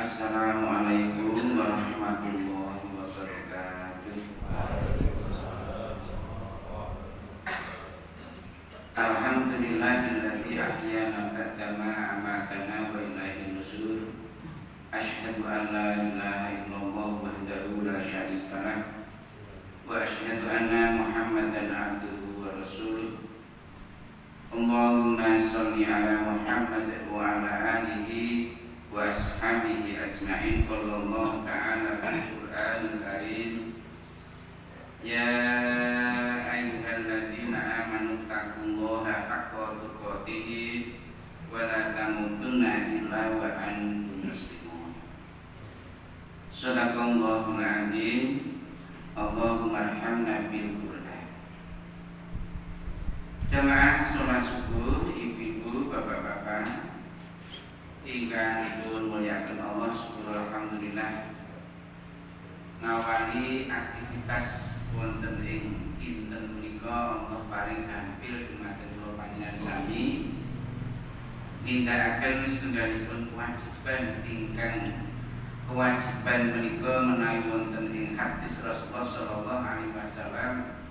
Assalamualaikum warahmatullahi wabarakatuh. Alhamdulillahilladzi ahyana ba'dama amatana wa ilaihin nusyur. Asyhadu an la ilaha illallah wahdahu la syarika lah wa asyhadu anna Muhammadan abduhu wa rasuluh. Allahumma shalli ala Muhammad wa ala alihi wa ashabihi ajma'in. Qala Allah ta'ala fil Qur'anil Karim, ya ayyuhalladzina amanu taqullaha haqqa tuqatih wa la tamutunna illa wa antum muslimun. Shadaqallahul adzim. Allahumma arhamna bil Qur'an. Jamaah salat subuh, ibu-ibu, bapak-bapak ingkang dipun mulyakaken Allah, syukur alhamdulillah ngawali aktivitas wonten ing dinten menika Allah paring gampil dumateng kula panjenengan sami nindakaken setunggalipun kewajiban ingkang kewajiban menika menawi wonten ing hadis Rasulullah sallallahu alaihi wasallam,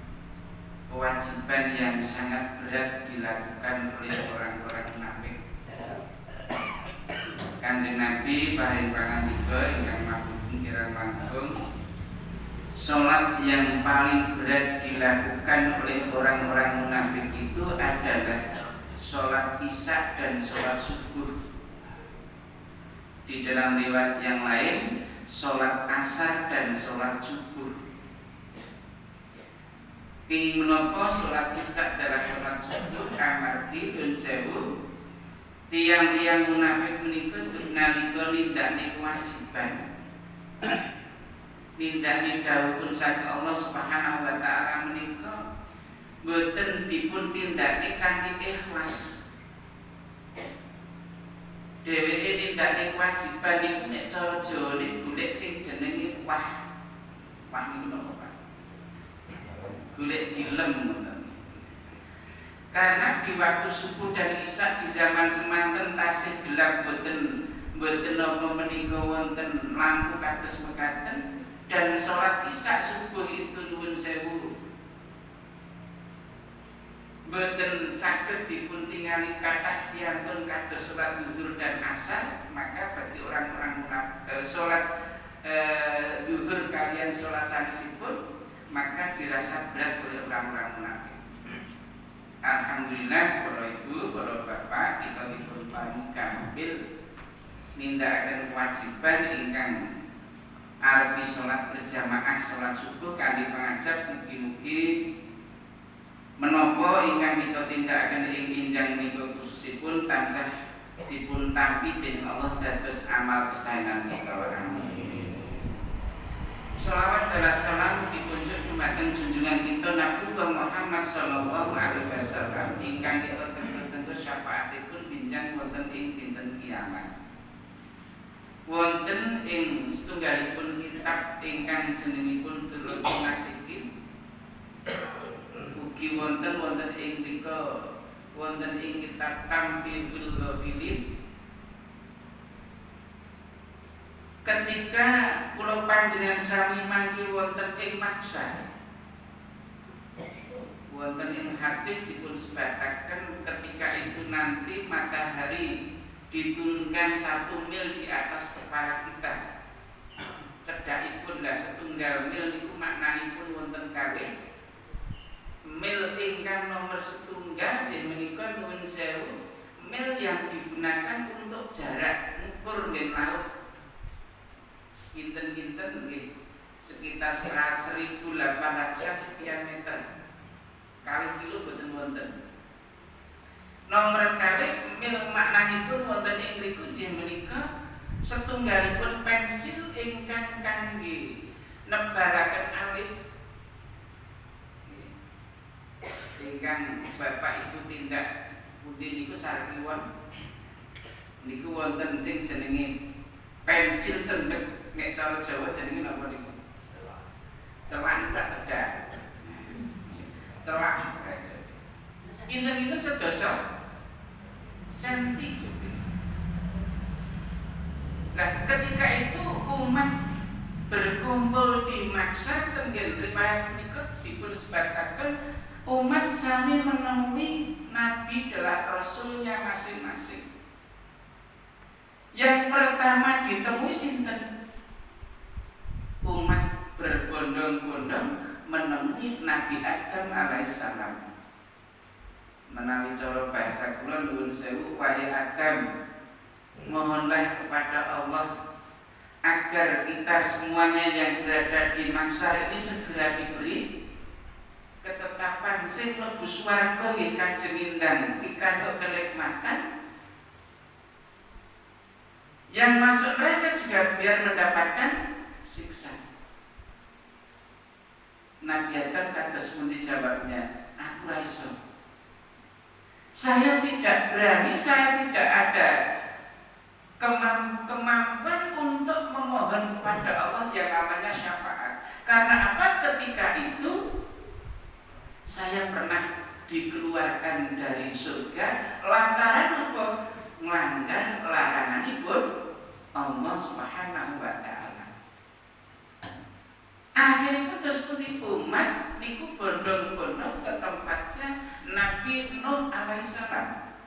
kewajiban yang sangat berat dilakukan oleh orang-orang munafik. Kanjeng Nabi paring pangandika ingkang mabudi kirang langkung, salat yang paling berat dilakukan oleh orang-orang munafik itu adalah salat Isya dan salat subuh. Di dalam riwayat yang lain salat Asar dan salat subuh. Ing menapa salat Isya adalah salat subuh amargi dun sewu tiang-tiang munafik menika nalika nindakne kewajiban nindakne dawuhipun saking Allah Subhanahu wa taala menika boten dipun tindakne kanthi ikhlas. Dheweke nindakne kewajiban niku nek cara Jawane golek sing jenenge wah niku napa Pak? Golek dilem ngoten. Karena di waktu subuh dan Isya di zaman semanten tasih gelap, boten napa menika wonten lampu kados mekaten, dan salat Isya subuh itu nuwun sewu boten saged dipun tingali kathah piantun kados salat zuhur dan asar. Maka bagi orang-orang salat zuhur kalian salat sanesipun maka dirasa berat oleh orang-orang munafik. Alhamdulillah para ibu, para bapak, kita dipun paring kampil nindakaken kewajiban ingkang arepi salat berjamaah salat subuh kanthi pangajab. Mugi-mugi menapa ingkang kita tindakaken ing injang menika khususipun tansah dipun tampi dening Allah dados amal kesaenan kita. Amin. Shalawat dan salam dikunjuk dumateng junjungan kita Nabi Muhammad sallallahu alaihi wasallam ingkang kita tentu syafaatipun binjang wonten ing dinten kiamat. Wonten ing setunggalipun kitab ingkang jenengipun Durrul Nasikin, ugi wonten ing mrika wonten ing kitab Tambiul Ghafilin. Ketika kula panjenengan sami mangke wonten ing maksar, wonten ing hadis dipun sebataken ketika itu nanti matahari diturunkan 1 mil di atas kepala kita. Cedhakipun lah setunggal mil niku maknanipun wonten kalih. Mil ingkang nomor setunggal nggih menika nuwun sewu mil yang digunakan untuk jarak ngukur nggih laut. Kinten-kinten nggih sekitar 1.800 sekian meter. Kalih kilo boten wonten. Nomor kalih mil maknanipun wonten ing mriku nggih menika setunggalipun pensil ingkang kangge nebaraken alis. Ingkang Bapak Ibu tindak pundi niku sarkiwon. Niku wonten sing jenenge pensil cendhek. Nek cara Jawa jenenge napa niku? Celak tak cedak. Celak. Kinten-kinten sedasa senti. Nah, ketika itu umat berkumpul di Maksar tenggen riwayat menika dipun sebataken umat sami menemui Nabi adalah Rasulnya masing-masing. Yang pertama ditemui sinten? Umat berbondong-bondong menemui Nabi Adam alaihissalam. Menawi cara bahasa kula nuwun sewu, wahai Adam, mohonlah kepada Allah agar kita semuanya yang berada di Maksar ini segera diberi ketetapan sing mlebu swarga nggih Kanjeng Indang pikantuk kenikmatan, yang masuk neraka juga biar mendapatkan siksa. Nabi Adam kados pundi jawabnya? Aku ra iso. Saya tidak berani, saya tidak ada kemampuan untuk memohon kepada Allah yang namanya syafaat. Karena apa? Ketika itu saya pernah dikeluarkan dari surga lantaran apa? Melanggar laranganipun Allah Subhanahu wa taala. Akhirnya terus pundi umat niku bondong-bondong ke tempatnya Nabi Nuh alaihissalam.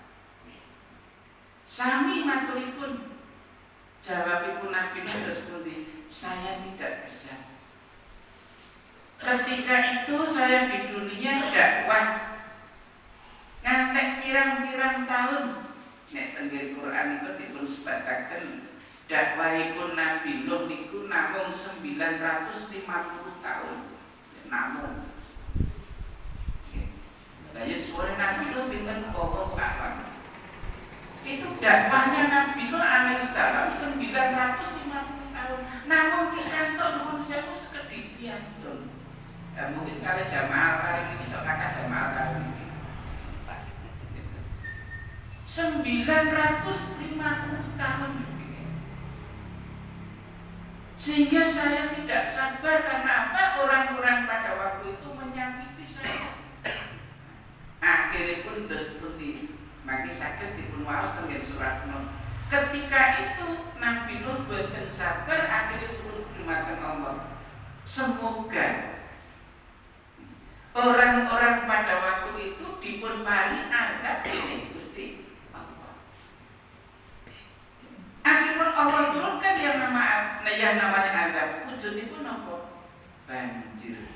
Sami maturipun, jawabipun Nabi Nuh terus pundi, saya tidak bisa. Ketika itu saya di dunia dakwah ngantek pirang-pirang tahun. Nek tenggen Quran itu dipun sebataken dakwahipun Nabi Nuh niku namung 950 tahun. Namung. Lah ya suara Nabi Nuh pinten pokok alam. Itu dakwahnya Nabi Nuh alaihissalam 950 tahun. Namun pikantuk nuwun sewu sekedhik piyantun. Mungkin kali jamaah kali ini sok kakak jamaah kali ini 950 tahun. Sehingga saya tidak sabar karena apa? Orang-orang pada waktu itu menyakiti saya. Akhirnya pun terus seperti maki sakit dipun waos tenggen surat Nuh. Ketika itu Nabi Nuh boten sabar, akhirnya pun dumateng Allah. Semoga orang-orang pada waktu itu dipun paring adab dening Gusti Allah. Akhirnya Allah turunkan yang namanya adab. Wujudipun apa? Banjir.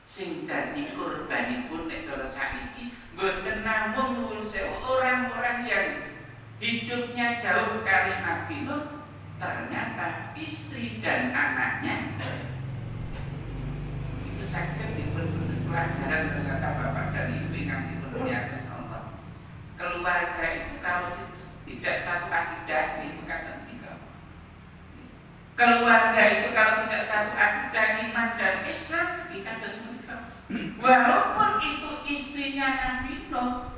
Sing dadi korbanipun nek cara sakniki mboten namung nuwun sewu orang-orang yang hidupnya jauh kali Nabi Nuh, ternyata istri dan anaknya itu saged dipun pelajaran ternyata bapak dan ibu yang dimuliakan Allah. Keluarga itu kalau tidak satu akidah itu kata tiga. Keluarga itu kalau tidak satu akidah iman dan Islam ikan semenika. Walaupun itu istrinya Nabi Nuh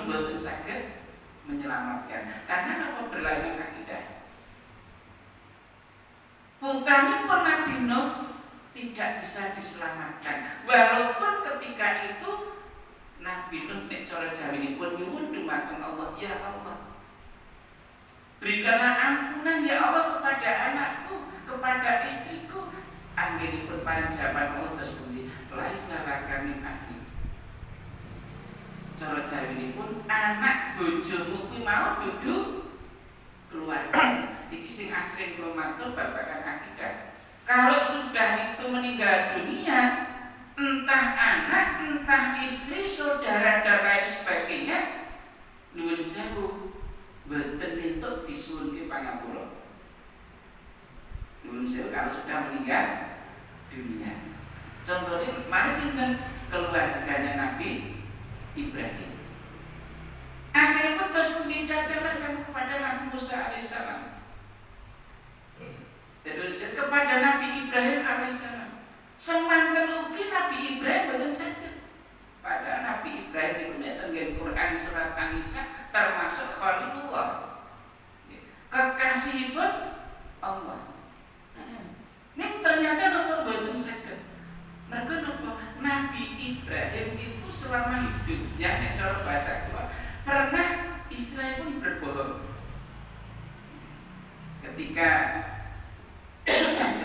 boten saged menyelamatkan. Karena apa? Berlainan akidah. Putranipun Nabi Nuh tidak bisa diselamatkan. Walaupun ketika itu Nabi Nuh nek cara jawinipun nyuwun dumateng Allah, ya Allah, berikanlah ampunan ya Allah kepada anakku, kepada istriku. Anggenipun paring jawaban Allah terus pundi, laisa laka min ahli. Cara jawinipun anak bojomu kuwi mau dudu keluarga. Iki sing asring kula matur babagan akidah. Kalau sudah itu meninggal dunia, entah anak, entah istri, saudara dan lain sebagainya, nuwun sewu, boten entuk disuwunke pangapura. Nuwun sewu kalau sudah meninggal dunia. Contohnya mana sinten keluarganya Nabi Ibrahim. Akhirnya pun terus datanglah kamu kepada Nabi Musa alaihissalam. Dan kepada Nabi Ibrahim alaihissalam. Semanten ugi Nabi Ibrahim boten saged. Padahal Nabi Ibrahim itu tenggen Quran surat An-Nisa termasuk Khalilullah. Kekasihipun Allah. Ning ternyata napa boten saged. Mergo napa? Nabi Ibrahim itu selama hidupnya nek cara bahasa Jawa pernah istilahnya pun berbohong. ketika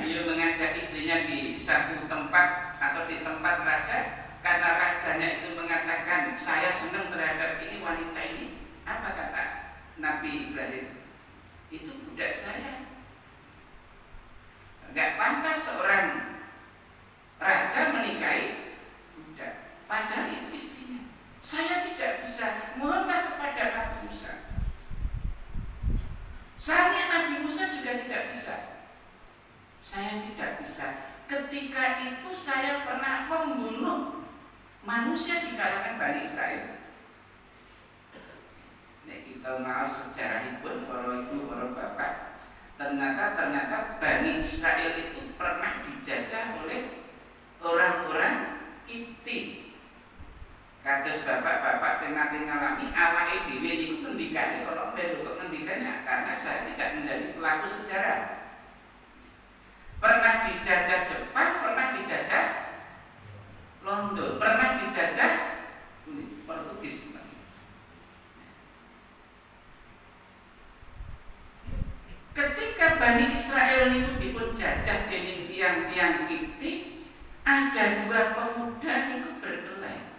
beliau mengajak istrinya di satu tempat atau di tempat raja, karena rajanya itu mengatakan saya senang terhadap ini wanita ini, apa kata Nabi Ibrahim? Itu budak saya. Gak pantas seorang raja menikahi budak, padahal itu istrinya. Saya tidak bisa, mohonlah kepada Nabi Musa. Saya Nabi Musa juga tidak bisa. Saya tidak bisa. Ketika itu saya pernah membunuh manusia di kalangan Bani Israel. Nek kita mau sejarahipun para ibu, para bapak, ternyata Bani Israel itu pernah dijajah oleh orang-orang Kipti. Kados bapak-bapak sing nate ngalami awake dhewe niku ngendikane kala melu kok ngendikane karena saya tidak menjadi pelaku sejarah. Pernah dijajah Jepang, pernah dijajah London, pernah dijajah Portugis. Ketika Bani Israel niku dipun jajah dening tiang-tiang Kipti, ada dua pemuda niku berkelahi.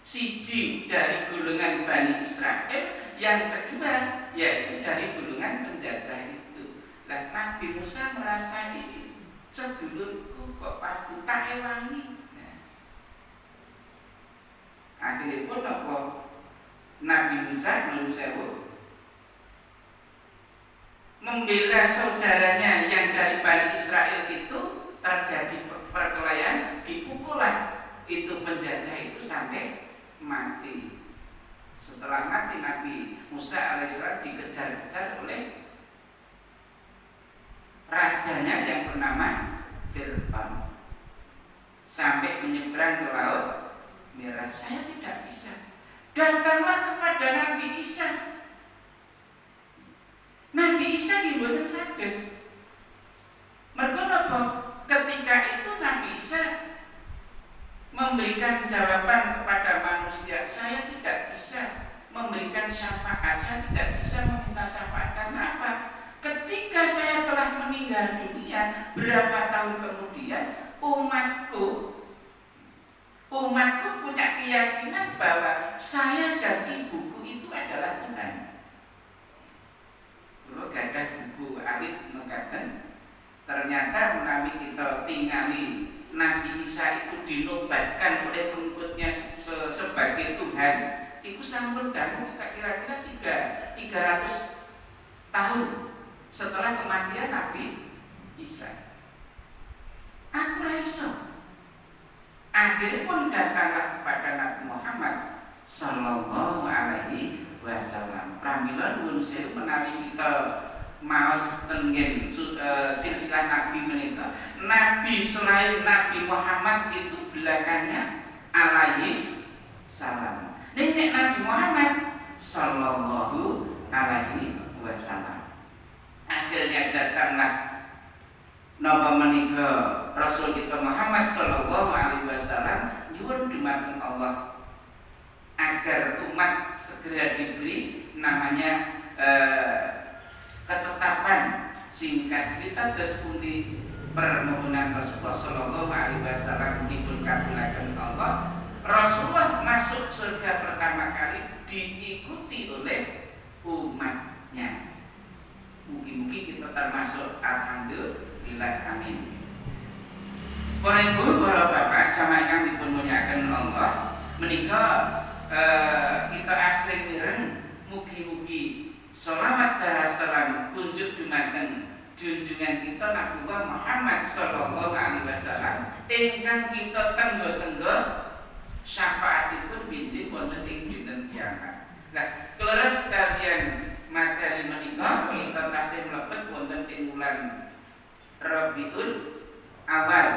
Siji dari golongan Bani Israel, yang kedua yaitu dari golongan penjajah itu. Lah Nabi Musa merasa ini sedulurku kok patut tak ewangi. Akhirnya pun apa Nabi Musa belum sewu membela saudaranya yang dari Bani Israel itu, terjadi perkelahian, dipukullah itu penjajah itu sampai mati. Setelah mati Nabi Musa alaihissalam dikejar-kejar oleh rajanya yang bernama Fir'aun sampai menyeberang ke laut Merah. Saya tidak bisa. Datanglah kepada Nabi Isa. Nabi Isa dibuat sakit. Mergo napa? Ketika itu Nabi Isa memberikan jawaban kepada manusia, saya tidak bisa memberikan syafaat, saya tidak bisa meminta syafaat. Karena apa? Ketika saya telah meninggal dunia, berapa tahun kemudian umatku punya keyakinan bahwa saya dan ibuku itu adalah Tuhan. Kalau gadah buku alit mengatakan, ternyata menawi kita tingali Nabi Isa itu dinobatkan oleh pengikutnya sebagai Tuhan, itu sampun dahulu kita kira-kira 300 tahun setelah kematian Nabi Isa. Aku raiso. Akhirnya pun datanglah kepada Nabi Muhammad Sallallahu Alaihi Wasallam. Pramila nuwun sewu menawi kita maos tenggen silsilah Nabi menika, Nabi selain Nabi Muhammad itu belakangnya alaihi salam. Nek Nabi Muhammad Sallallahu Alaihi Wasallam. Akhirnya datanglah napa menika Rasul kita Muhammad Sallallahu Alaihi Wasallam nyuwun dumateng Allah agar umat segera diberi namanya ketetapan. Singkat cerita terus pundi permohonan Rasulullah Sallallahu Alaihi Wasallam dipun kabulaken Allah. Rasulullah masuk surga pertama kali diikuti oleh umatnya. Mungkin kita termasuk, alhamdulillah, amin. Para ibu, para bapak, jamaah kang dipun mulyakaken Allah, menika kita asring mireng mugi-mugi sholawat dan salam kunjuk dumateng junjungan kita Nabiullah Muhammad Sallallahu Alaihi Wasallam ingkang kita tenggo-tenggo syafaatipun binjing wonten ing dinten kiamat. Nah, kleres kaliyan materi menika kita tasih mlebet wonten ing wulan Rabiul Awal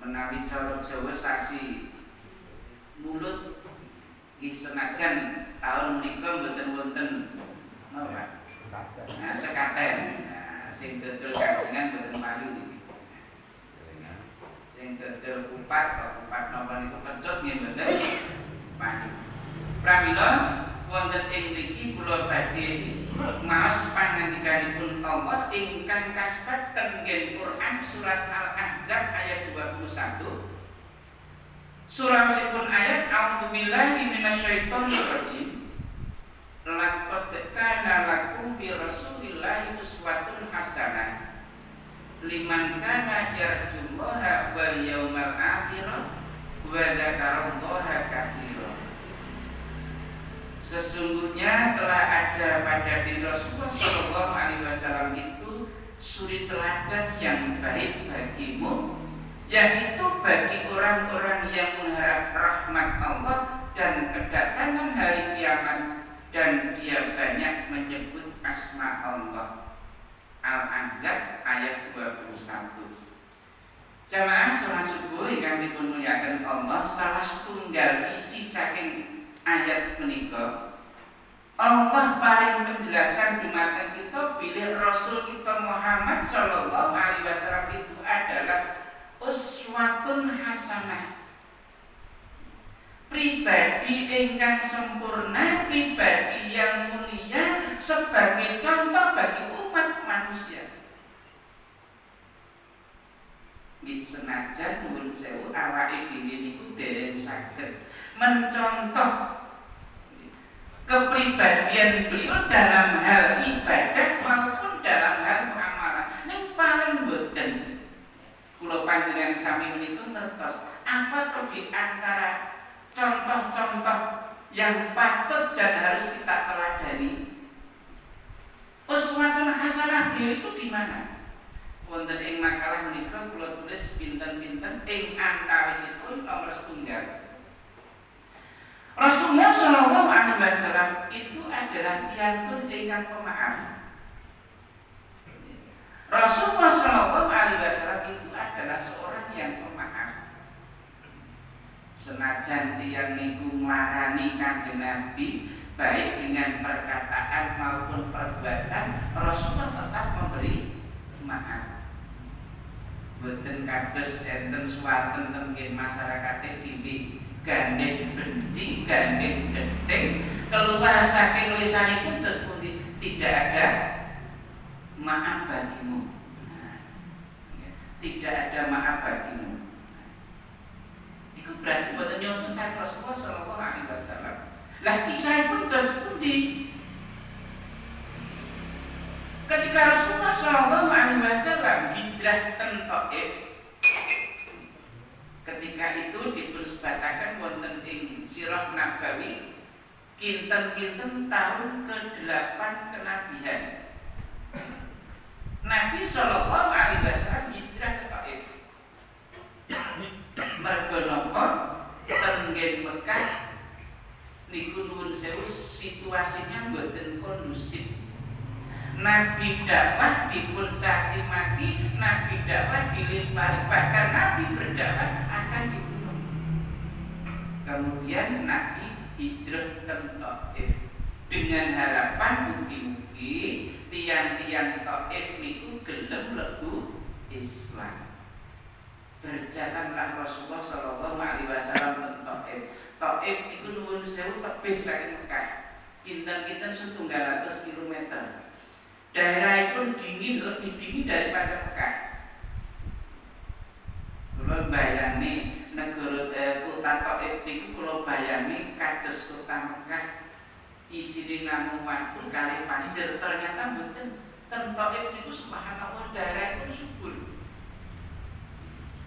menawi cara Jawa sasi mulut nggih senajan taun menika mboten wonten napa sekaten. Sing dodol kasengan mboten payu niki. Sing dodol kupat napa niku pecut nggih mboten payu. Pramila wonten ing mriki kula badhe maos pangandikanipun ingkang kasbat tenggen Quran surat Al-Ahzab ayat 21. Surah sipun ayat a'udzubillahi minasyaitonirrajim. Laqad kana lakum fi Rasulillahi uswatun hasanah liman kana yarjullaha wal yawmal akhir wa dzakarallaha katsiran. Sesungguhnya telah ada pada diri Rasulullah Shallallahu Alaihi Wasallam itu suri teladan yang baik bagimu, yaitu bagi orang-orang yang mengharap rahmat Allah dan kedatangan hari kiamat, dan dia banyak menyebut asma Allah. Al-Ahzab ayat 21. Jamaah salat subuh yang dimuliakan Allah, salah setunggal isi saking ayat menika Allah paling penjelasan dumateng kita bilih Rasul kita Muhammad Sallallahu Alaihi Wasallam itu adalah uswatun hasanah, pribadi ingkang sempurna, pribadi yang mulia sebagai contoh bagi umat manusia. Nggih senajan nuwun sewu awake dhewe niku dereng saged mencontoh kepribadian beliau dalam hal ibadah maupun dalam hal muamalah. Ning paling boten kula panjenengan sami menika ngertos apa to di antara contoh-contoh yang patut dan harus kita teladani. Uswatun hasanah beliau itu di mana? Wonten ing makalah menika kula tulis pinten-pinten ing antawisipun nomor setunggal. Rasulullah Shallallahu Alaihi Wasallam itu adalah piantun ingkang pemaaf. Rasulullah Shallallahu Alaihi Wasallam itu adalah seorang yang pemaaf. Senajan tiyang niku nglarani Kanjeng Nabi baik dengan perkataan maupun perbuatan, Rasulullah tetap memberi maaf. Boten kados enten suwarten tenggen masyarakat dhewe gandeng benci, gandeng gedeng keluar saking lisanipun terus pundi tidak ada maaf bagimu. Tidak ada maaf bagimu. Itu berarti boten nyuwun pesan Rasulullah Shallallahu Alaihi Wasallam. Lah kisahipun terus pundi? Ketika Rasulullah Shallallahu Alaihi Wasallam hijrah ten Taif, ketika itu dipunsebataken wonten ing Sirah Nabawi kinten-kinten tahun ke-8 kenabian. Nabi Sallallahu Alaihi Wasallam hijrah ke Taif. Mergo napa? Tenggen Mekah niku nuwun sewu situasinya mboten kondusif. Nabi dakwah dipun caci maki, Nabi dakwah dilimpari, bahkan Nabi berdakwah akan dibunuh. Kemudian Nabi hijrah ke Taif dengan harapan mugi-mugi tiang-tiang Taif niku gelem mlebu Islam. Berjalanlah Rasulullah Shallallahu Alaihi Wasallam ke Taif. Taif niku nuwun sewu tebih saking Mekah, kinten-kinten 1.700 km. Daerah itu dingin, lebih dingin daripada Mekah. Kalau bayani negara kota Taif itu kalau bayani kados kota Mekah isine namung watu kali pasir, ternyata mboten. Ten Taif niku subhanallah daerah pun subur.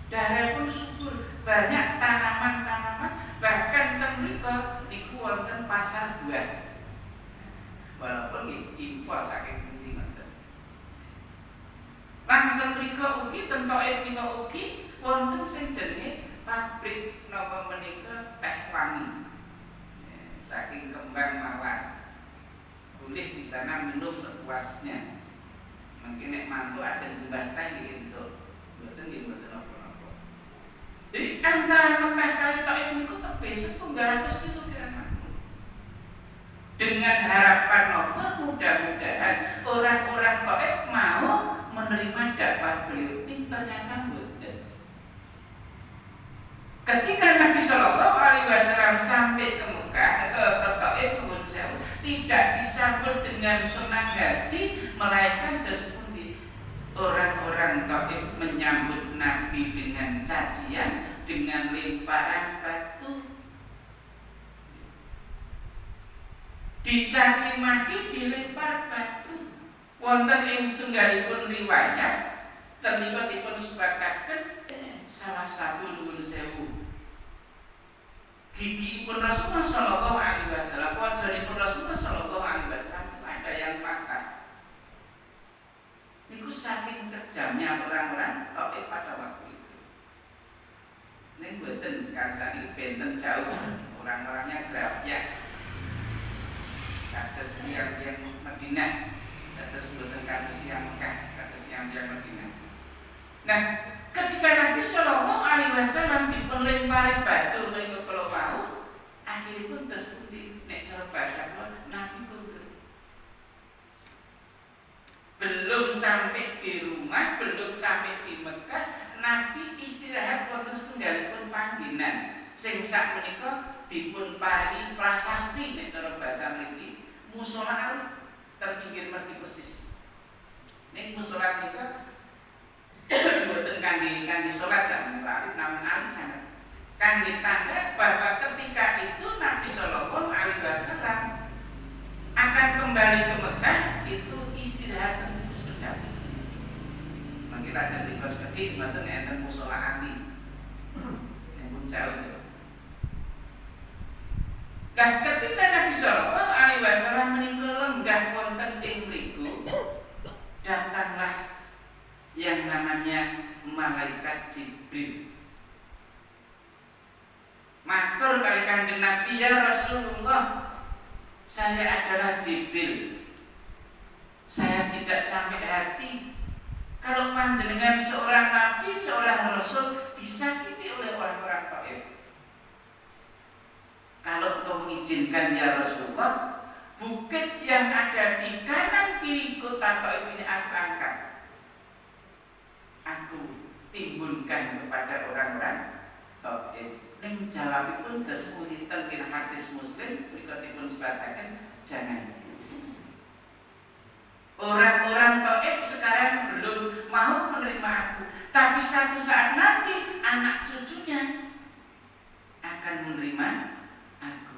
Daerah pun subur, banyak tanaman-tanaman, bahkan ten mriku niku wonten pasar buah. Walaupun impor saking lan mriku ugi ten Taif menika ugi wonten sing jenenge pabrik napa menika teh wangi. Saking kembang mawar. Boleh di sana minum sepuasnya. Mungkin nek mantu ajeng mbas teh nggih entuk. Mboten nggih mboten apa-apa. Jadi antara Mekah kali Taif niku tebih 1.700 km. Dengan harapan napa mudah-mudahan orang-orang Taif mau menerima dakwah beliau. Ini ternyata mboten. Ketika Nabi Shallallahu Alaihi Wasallam sampai ke Mekah, ke Taif, tidak disambut dengan senang hati, melainkan terus pundi orang-orang Taif menyambut Nabi dengan cacian, dengan lemparan batu, dicaci maki, dilempar batu. Wonten ing setunggalipun riwayat terlibat dipun sebataken salah satu nuwun sewu gigipun Rasulullah Shallallahu Alaihi Wasallam, wajanipun Rasulullah Shallallahu Alaihi Wasallam itu ada yang patah. Itu saking kejamnya orang-orang Taif pada waktu itu. Ini mboten karsane benten jauh orang-orangnya grafya. Kados yang Madinah, kados mboten kados yang Mekah, kados yang Madinah. Nah, ketika Nabi Shallallahu Alaihi Wasallam dipenlempari batu menika kala wau, akhiripun terus pundi nek cara basa kula Nabi pun belum sampai di rumah, belum sampai di Mekah, Nabi istirahat wonten setunggalipun panggenan sing sak menika dipun paringi prasasti nek cara basa mriki mushola alit ten pinggir mergi persis. Ning mushola menika mboten kangge salat sak alit, namung alit sangat kangge tanda bahwa ketika itu Nabi Shallallahu Alaihi Wasallam akan kembali ke Mekah itu istirahat niku sekedap. Mangke lajeng niku sekedhik mboten enten mushola ali. Nek jauh. Nah, ketika Nabi Shallallahu Alaihi Wasallam menika lenggah wonten ing mriku, datanglah yang namanya malaikat Jibril. Matur kali Kanjeng Nabi, ya Rasulullah, saya adalah Jibril. Saya tidak sampai hati kalau panjenengan seorang Nabi, seorang Rasul disakiti oleh orang-orang Taif. Kalau engkau mengizinkan ya Rasulullah, bukit yang ada di kanan kiri kota Taif ini aku angkat, aku timbunkan kepada orang-orang Taif. Ning jawabipun tersebut ten hadis Muslim berikutipun sebataken jangan. Orang-orang Taif sekarang belum mau menerima aku, tapi satu saat nanti anak cucunya akan menerima aku.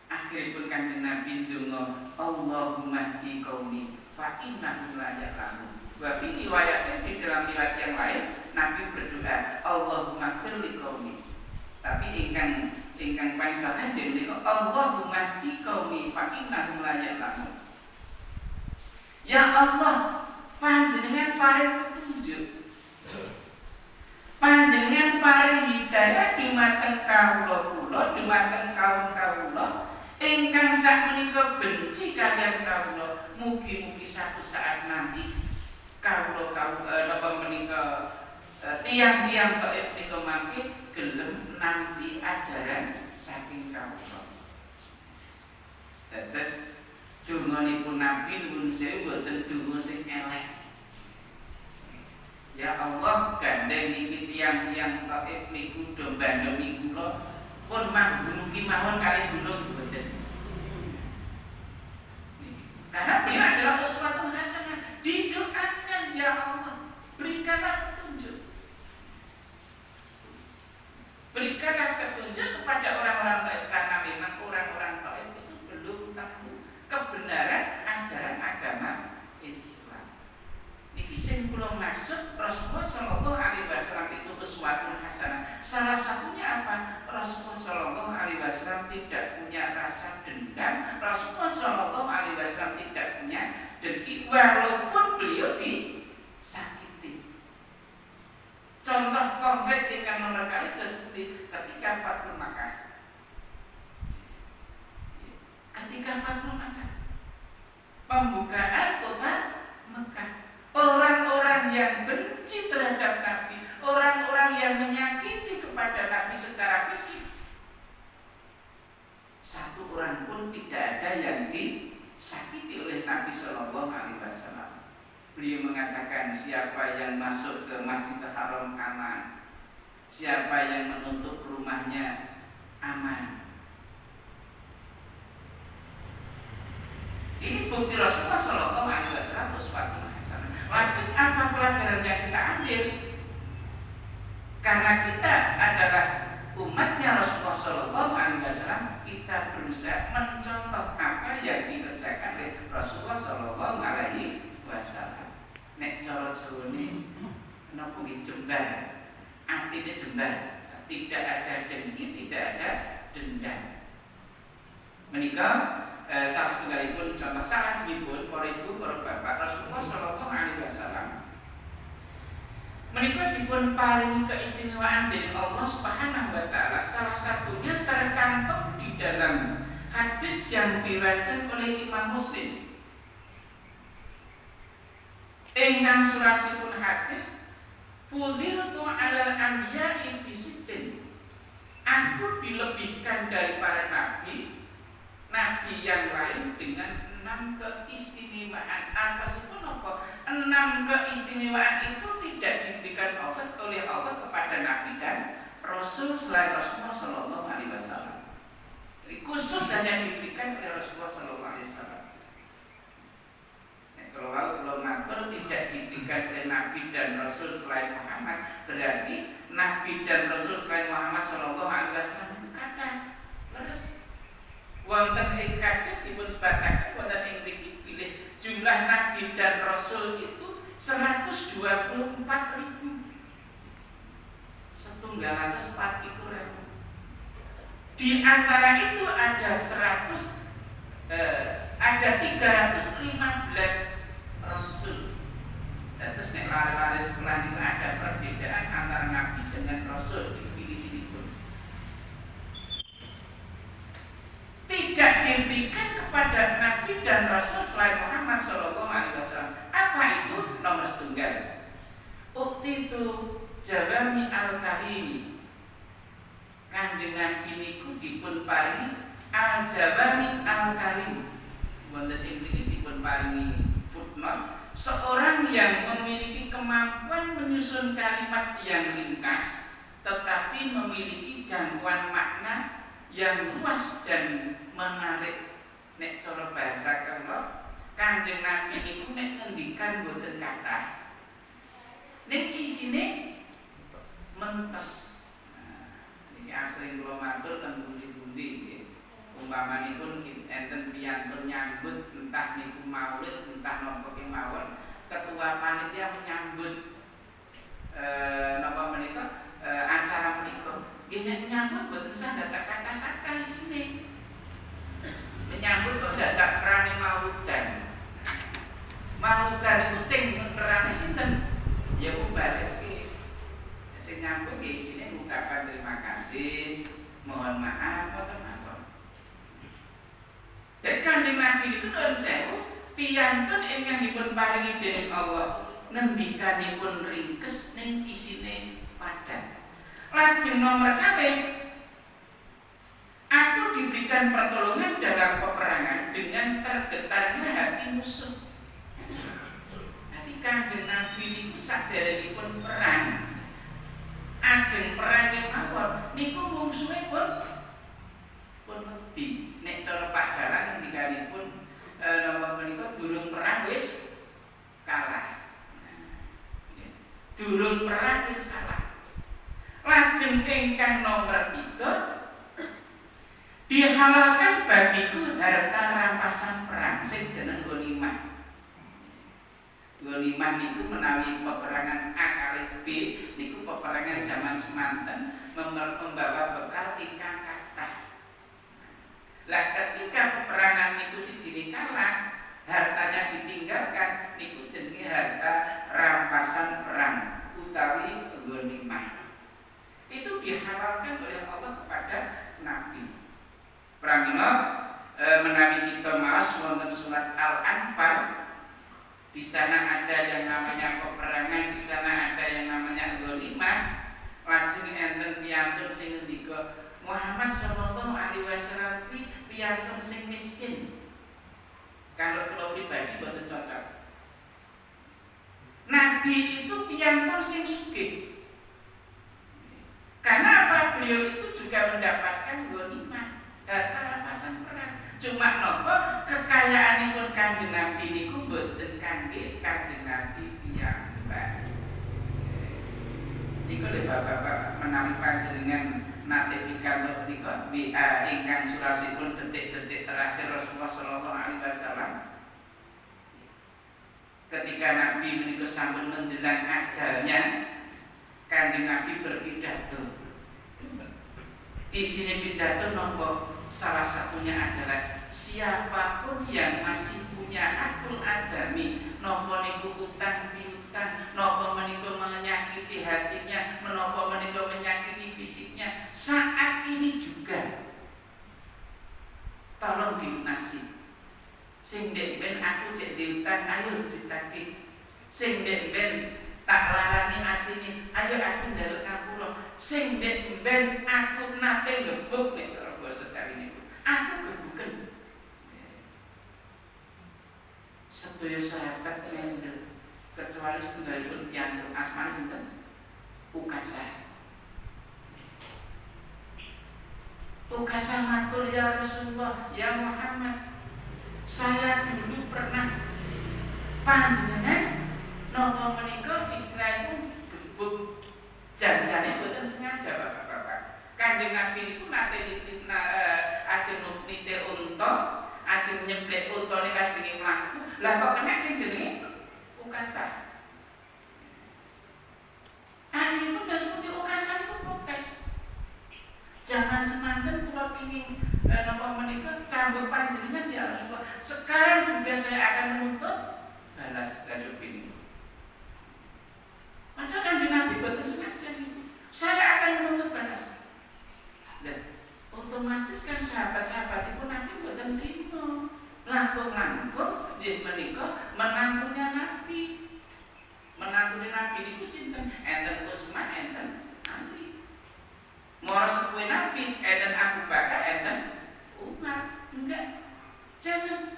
Akhiripun Kanjeng Nabi ndonga, Allahumma hdi qaumi fa innahum la ya'lamun. Wa fi riwayat di dalam riwayat yang lain Nabi berdoa, Allahumma ighfir li qaumi. Tapi ingkang paling sahih menika Allahumma hdi qaumi fa innahum la ya'lamun. Ya Allah, panjenengan paring petunjuk, panjenengan paring hidayah dumateng kawula, dumateng kaum kawula ingkang sakmenika benci kaliyan kawula. Mugi-mugi satu saat nanti kawula napa menika tiang-tiang Taif menika mangke gelem nampi ajaran saking kawula. Dados donganipun Nabi nuwun sewu mboten donga sing elek. Ya Allah, gandeng niki tiang-tiang Taif niku do bandemi kula pun manggunuki mawon kalih gunung mboten. Karena beliau adalah uswatun hasanah. Didoakan ya Allah, berikanlah petunjuk. Berikanlah petunjuk kepada orang-orang Taif, karena memang orang-orang Taif itu belum tahu kebenaran ajaran agama Islam. Niki sing kula maksud Rasulullah Shallallahu Alaihi Wasallam itu uswatun hasanah. Salah satunya apa? Rasulullah Shallallahu Alaihi Wasallam tidak punya rasa dendam. Rasulullah Shallallahu Alaihi Wasallam tidak punya dengki, walaupun beliau disakiti. Contoh konkret ingkang nomor kali seperti ketika Fathul Makkah. Ketika Fathul Makkah, pembukaan kota Mekah, orang-orang yang benci terhadap Nabi, orang-orang yang menyakiti kepada Nabi secara fisik, satu orang pun tidak ada yang disakiti oleh Nabi Shallallahu Alaihi Wasallam. Beliau mengatakan, siapa yang masuk ke Masjidil Haram aman, siapa yang menutup rumahnya aman. Ini bukti Rasulullah Shallallahu Alaihi Wasallam uswatun hasanah. Lajeng apa pelajaran yang kita ambil. Karena kita adalah umatnya Rasulullah SAW, kita berusaha mencontoh apa yang dikerjakan oleh Rasulullah SAW. Nek cara Jawa ini napa nggih jembar, artinya jembar, tidak ada dengki, tidak ada dendam. Menika salah setunggalipun contoh salah sedipun para ibu para bapak Rasulullah SAW. Menika dipun paringi keistimewaan dari Allah Subhanahu wa taala. Salah satunya tercantum di dalam hadis yang diriwayatkan oleh Imam Muslim. Ingkang surasipun hadis, fudiltu 'alal anbiya'i bisittin. Aku dilebihkan dari para nabi yang lain dengan 6 keistimewaan. Apa sih pun apa? 6 keistimewaan itu tidak diberikan oleh Allah kepada nabi dan rasul selain Rasulullah SAW. Jadi khusus hanya diberikan oleh Rasulullah SAW. Kalau belum matur tidak diberikan oleh nabi dan rasul selain Muhammad, berarti nabi dan rasul selain Muhammad SAW itu kata leres. Wonten ing hadis dipun sebataken wonten ing mriki pilih jumlah nabi dan rasul itu 124.000. 1.440.000. Di antara itu ada 315 rasul. Dan terus nek lari-lari sekolah itu ada perbedaan antara nabi dengan rasul definisi itu. Tidak diberikan kepada nabi dan rasul selain Muhammad SAW. Apa itu? Nomor setunggal. Ukti itu jawami al-kalimi. Kanjeng Nabi niku dipun paringi al-jawami al-kalim. Wonten ing mriki dipun paringi footnote, seorang yang memiliki kemampuan menyusun kalimat yang ringkas tetapi memiliki jangkauan makna yang luas dan menarik. Nek cara bahasa kula, Kanjeng Nabi niku nek ngendikan boten kathah, nek isine mentes. Niki asring kula matur teng pundi-pundi nggih. Umpamanipun enten piyantun nyambut entah niku maulid entah napa kemawon, ketua panitia menyambut napa menika acara menika. Nggih nek nyambut boten usah dadak kata-kata isine. Menyambut kok dadak kerane maulidan. Maulidan iku sing nerane sinten? Ya mubaleke. Sing nyambut nggih isine ngucapkan terima kasih, mohon maaf, mboten mawon. Dan Kanjeng Nabi niku nuwun sewu, piyantun ingkang dipun paringi dening Allah ngendikanipun ringkes ning isine padat. Lajeng nomor kalih, aku diberikan pertolongan dalam peperangan dengan tergetarnya hati musuh. Nanti Kanjeng Nabi niku saderengipun perang, ajeng perang kemawon niku mungsuhe pun wedi. Nek cara Pak Dalan ngendikanipun napa menika durung perang wis kalah. Durung perang wis kalah. Lajeng ingkang nomor 3, dihalalkan bagiku harta rampasan perang sing jeneng ghanimah. Ghanimah niku menawi peperangan A kalih B niku peperangan zaman semanten membawa bekal ingkang kathah. Lah ketika peperangan niku siji kalah, hartanya ditinggalkan niku jenenge harta rampasan perang utawi ghanimah. Itu dihalalkan oleh Allah kepada Nabi. Pramila menawi kita maos wonten surat Al-Anfal, di sana ada yang namanya peperangan, di sana ada yang namanya ghanimah. Lajeng enten piyantun sing ngendika Muhammad sallallahu alaihi wasallam piyantun sing miskin. Kalau pribadi boten cocok. Nabi itu piyantun sing sugih. Karena apa? Beliau itu juga mendapatkan ghanimah, harta rampasan perang. Cuma nopo kekayaanipun Kanjeng Nabi niku boten kangge Kanjeng Nabi piyambak. Niku lho Bapak menawi panjenengan nate pikantuk nika WA ingkang surasipun detik-detik terakhir Rasulullah sallallahu alaihi wasallam. Ketika Nabi menika sampun menjelang ajalnya, Kanjeng Nabi berpidato. Isinya pidato nopo salah satunya adalah siapapun yang masih punya hakul adami nopo niku utang piutang, nopo menika menyakiti hatinya, nopo menika menyakiti fisiknya, saat ini juga tolong dilunasi. Sing dek ben aku cek diutang, ayo ditagih. Sing dek ben tak larani atine, ayo aku njaluk ngapura. Sing dek ben aku nate gebuk nek cara basa Jawine. Aku gebuken. Sedaya sahabat mendel kecuali setunggalipun yang asmane sinten? Ukasah. Ukasah matur ya Rasulullah, ya Muhammad. Saya dulu pernah panjenengan nopo menika istilahipun gebuk janjane boten sengaja Bapak-bapak. Kanjeng Nabi niku nate ajeng nite unta, ajeng nyeblek untane kajenge mlaku. Lah kok kena sing jenenge Ukasah. Akhiripun terus putih Ukasah niku protes. Jangan semanten kula pengin napa menika cambuk panjenengan ya Rasulullah. Sekarang juga saya akan menuntut balas rajub ini. Padahal Kanjeng Nabi boten sengaja niku. Saya akan menuntut balas. Dan otomatis kan sahabat-sahabat itu Nabi boten trimo. Langkung-langkung nggih menika menantunya Nabi. Menantunya Nabi niku sinten? Enten Utsman, enten Ali. Mora sepuhe Nabi, enten Abu Bakar, enten Umar. Enggak. Jangan.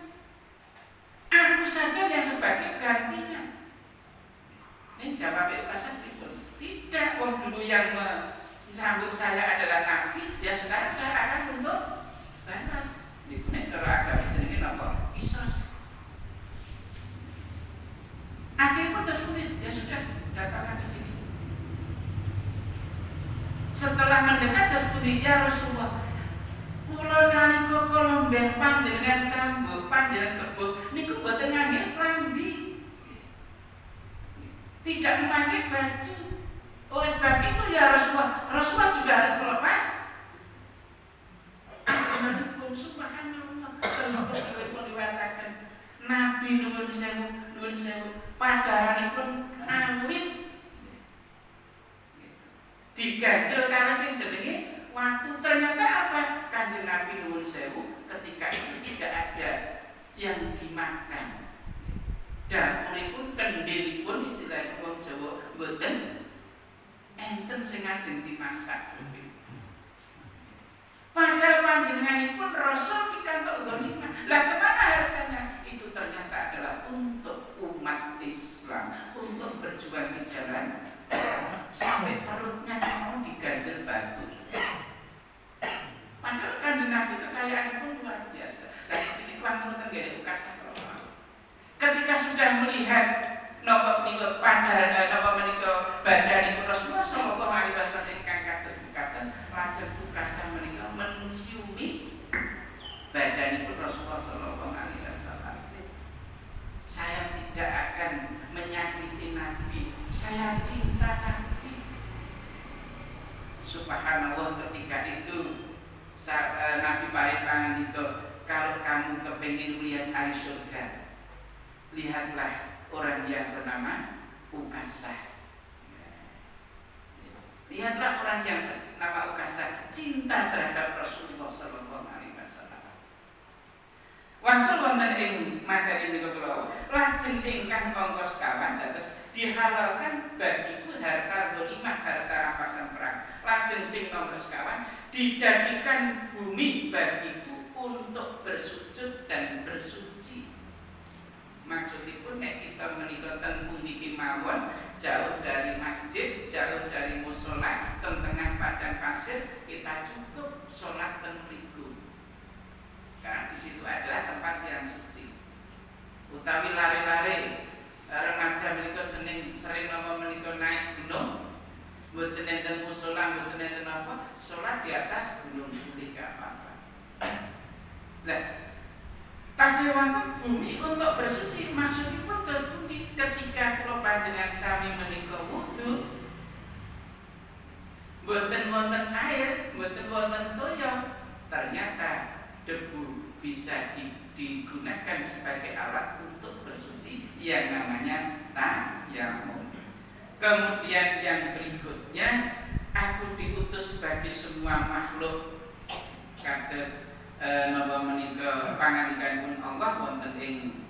Aku saja yang sebagai gantinya. Ini jawab Ukasah pripun? Tidak, wong dulu yang mencambuk saya adalah Nabi, ya sekarang saya akan untuk balas. Niku nek cara agama jenenge napa? Qisas. Akhirnya terus kemudian ya sudah datanglah ke sini. Setelah mendekat terus kemudian ya Rasulullah, kula nalika kula mben panjenengan cambuk, panjenengan gebuk niku boten ngangge klambi. Tidak memakai baju. Oleh sebab itu ya Rasulullah juga harus melepas. Nabi subhanallah, kenapa pun diwatakan Nabi nuwun sewu padaranipun alit diganjel karo sing jenenge watu. Ternyata apa? Kanjeng Nabi nuwun sewu ketika itu tidak ada yang dimakan. Dapuripun kendilipun istilah wong Jawa mboten enten sing ajeng dimasak. Padahal panjenenganipun Rasul pikantuk ghanimah. Lah kemana hartanya? Itu ternyata adalah untuk umat Islam, untuk berjuang di jalan sampai perutnya mau diganjel batu. Padahal Kanjeng Nabi kekayaanipun luar biasa. Lah sedikit langsung tenggene Ukasah. Ketika sudah melihat napa menika pandharan napa menika badanipun Rasulullah sallallahu alaihi wasallam ingkang kados mekaten, lajeng Ukasah menika menciumi badanipun Rasulullah sallallahu alaihi wasallam. Saya tidak akan menyakiti Nabi, saya cinta Nabi. Subhanallah, ketika itu Nabi paring pangandika, kalau kamu kepengin melihat ahli surga, lihatlah orang yang bernama Ukasah. Lihatlah orang yang bernama Ukasah cinta terhadap Rasulullah sallallahu alaihi wasallam. Wangsul wonten ing materi menika kula lajeng ingkang angka sekawan dados dihalalkan bagiku harta ghanimah, harta rampasan perang. Lajeng sing nomor sekawan dijadikan bumi bagiku untuk bersujud dan bersuci. Maksudipun nek kita menika ten pundi kemawon, jauh dari masjid, jauh dari mushola, ten tengah padang pasir, kita cukup sholat ten mriku. Karena di situ adalah tempat yang suci. Utawi lare-lare remaja menika sering nama menika naik gunung, Mboten enten musala, mboten enten apa, salat di atas gunung putih gak apa-apa. Lah, tasih wonten bumi untuk bersuci maksudipun terus pundi ketika kula panjenengan sami menika wudu mboten wonten air, mboten wonten toya, ternyata debu bisa digunakan sebagai alat untuk bersuci yang namanya tayamum. Kemudian yang berikutnya, aku diutus bagi semua makhluk kados napa menika pangandikanipun Allah wonten ing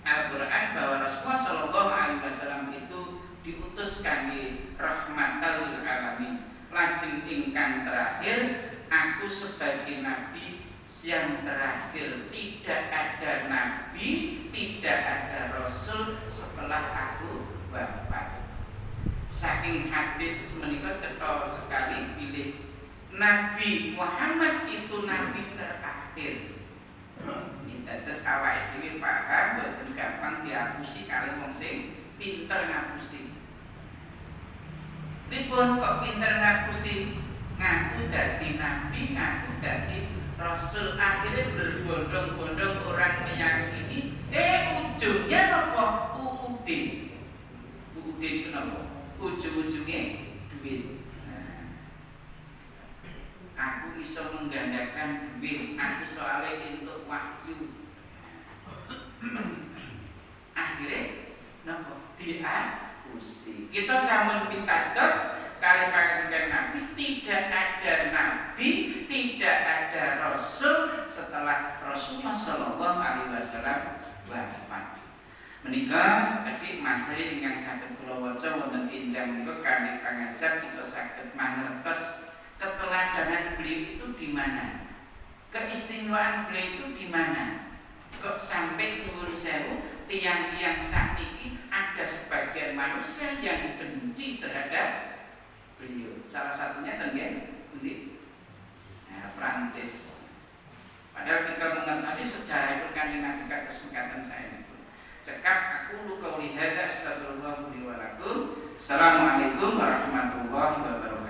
Al-Qur'an bahwa Rasulullah sallallahu alaihi wasallam itu diutus kangge rahmatan lil alamin. Lajeng ingkang terakhir, aku sebagai nabi yang terakhir, tidak ada nabi, tidak ada rasul setelah aku wafat. Saking hadis menika cetha sekali pilih Nabi Muhammad itu nabi terakhir. Terus awake dhewe paham boten gampang diapusi kali wong sing pinter ngapusi. Pripun kok pinter ngapusi? Ngaku dadi nabi, ngaku dadi rasul, akhirnya berbondong-bondong orang meyakini ujungnya apa? Uudin. Uudin kenapa? Ujung-ujungnya duit. Aku iso menggandakan duit, aku soalnya untuk wahyu. Akhirnya napa? Diapusi. Kita sampun pitados kali pangandikan Nabi, tidak ada nabi, tidak ada rasul setelah Rasulullah sallallahu alaihi wasallam wafat. Menika sekedhik materi ingkang saged kula waca wonten enjang menika kanthi pangajap kita saged mangertos keteladanan beliau itu di mana, keistimewaan beliau itu di mana. Kok sampai nuwun sewu tiang-tiang sakniki ada sebagian manusia yang benci terhadap beliau. Salah satunya tengen pundi? Prancis. Padahal kita mengerti sejarah itu kan Nabi kados mekaten saya itu. Cekap aku qauli hadza astagfirullah li wa lakum. Assalamualaikum warahmatullahi wabarakatuh.